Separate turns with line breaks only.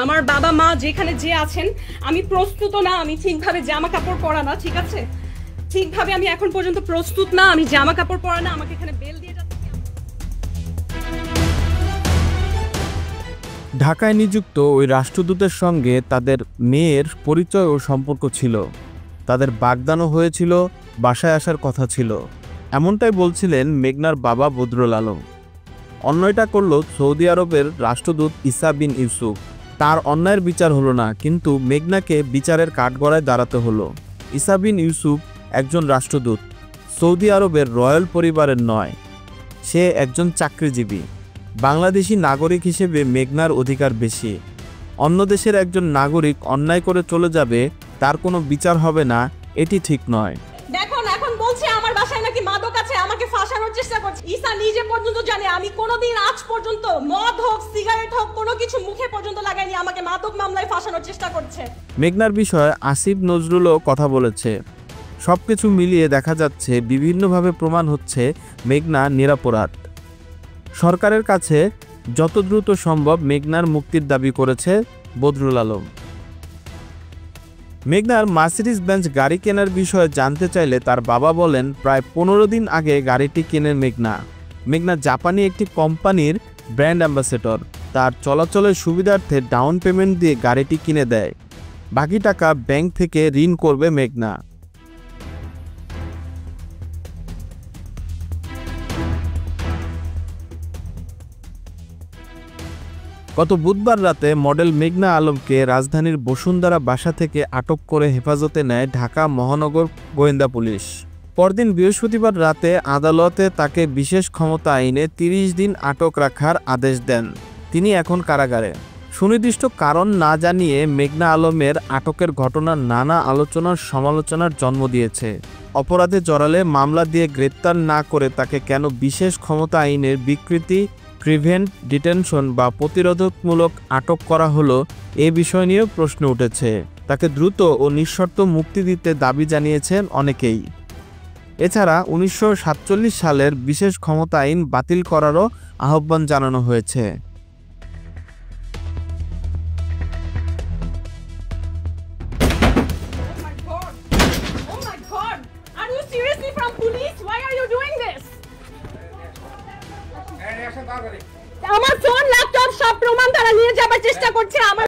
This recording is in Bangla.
আমার বাবা মা যেখানে যে আছেন, আমি প্রস্তুত না, আমি ঠিকভাবে জামা কাপড় পরা না, ঠিক আছে? ঠিকভাবে আমি এখন পর্যন্ত প্রস্তুত না, আমি জামা কাপড় পরা না, আমাকে এখানে বেল দিয়ে যাচ্ছে।
ঢাকায় নিযুক্ত ওই রাষ্ট্রদূতের সঙ্গে তাদের মেয়ের পরিচয় ও সম্পর্ক ছিল। তাদের বাগদানও হয়েছিল, বাসায় আসার কথা ছিল। এমনটাই বলছিলেন মেঘনার বাবা বদরুল আলম। অন্যায়টা করল সৌদি আরবের রাষ্ট্রদূত ইসা বিন ইউসুফ। তার অন্যায়ের বিচার হলো না, কিন্তু মেঘনাকে বিচারের কাঠগড়ায় দাঁড়াতে হলো। ইসা বিন ইউসুফ একজন রাষ্ট্রদূত, সৌদি আরবের রয়্যাল পরিবারের নয়। সে একজন চাকরিজীবী। বাংলাদেশি নাগরিক হিসেবে মেঘনার অধিকার বেশি। অন্য দেশের একজন নাগরিক অন্যায় করে চলে যাবে, তার কোনো বিচার হবে না, এটি ঠিক নয়।
দেখুন, এখন বলছে আমার বাসায় নাকি মাদক আছে, আমাকে ফাঁসানোর চেষ্টা করছে। ঈসা নিজে পর্যন্ত জানে আমি কোনোদিন আজ পর্যন্ত মদ হোক, সিগারেট হোক, কোনো কিছু মুখে পর্যন্ত লাগাইনি, আমাকে মাদক মামলায় ফাঁসানোর চেষ্টা করছে।
মেঘনার বিষয়ে আসিফ নজরুলও কথা বলেছে। সবকিছু মিলিয়ে দেখা যাচ্ছে বিভিন্নভাবে প্রমাণ হচ্ছে মেঘনা নিরপরাধ। সরকারের কাছে যত দ্রুত সম্ভব মেঘনার মুক্তির দাবি করেছে বদরুল আলম। মেঘনার মার্সিডিজ বেঞ্জ গাড়ি কেনার বিষয়ে জানতে চাইলে তার বাবা বলেন, প্রায় 15 দিন আগে গাড়িটি কেনেন মেঘনা। মেঘনা জাপানি একটি কোম্পানির ব্র্যান্ড অ্যাম্বাসেডর। তার চলাচলের সুবিধার্থে ডাউন পেমেন্ট দিয়ে গাড়িটি কিনে দেয়। বাকি টাকা ব্যাংক থেকে ঋণ করবে মেঘনা। গত বুধবার রাতে মডেল মেঘনা আলমকে রাজধানীর বসুন্ধরা বাসা থেকে আটক করে হেফাজতে নেয় ঢাকা মহানগর গোয়েন্দা পুলিশ। পরদিন বৃহস্পতিবার রাতে আদালতে তাকে বিশেষ ক্ষমতা আইনে 30 দিন আটক রাখার আদেশ দেন। তিনি এখন কারাগারে। সুনির্দিষ্ট কারণ না জানিয়ে মেঘনা আলমের আটকের ঘটনা নানা আলোচনার সমালোচনার জন্ম দিয়েছে। অপরাধে জড়ালে মামলা দিয়ে গ্রেপ্তার না করে তাকে কেন বিশেষ ক্ষমতা আইনের বিকৃতি, প্রিভেন্ট ডিটেনশন বা প্রতিরোধকমূলক আটক করা হলো, এ বিষয় নিয়েও প্রশ্ন উঠেছে। তাকে দ্রুত ও নিঃশর্ত মুক্তি দিতে দাবি জানিয়েছেন অনেকেই। এছাড়া 1947 সালের বিশেষ ক্ষমতা আইন বাতিল করারও আহ্বান জানানো হয়েছে।
আমার ফোন, ল্যাপটপ সব প্রমাণ তারা নিয়ে যাবার চেষ্টা করছে। আমার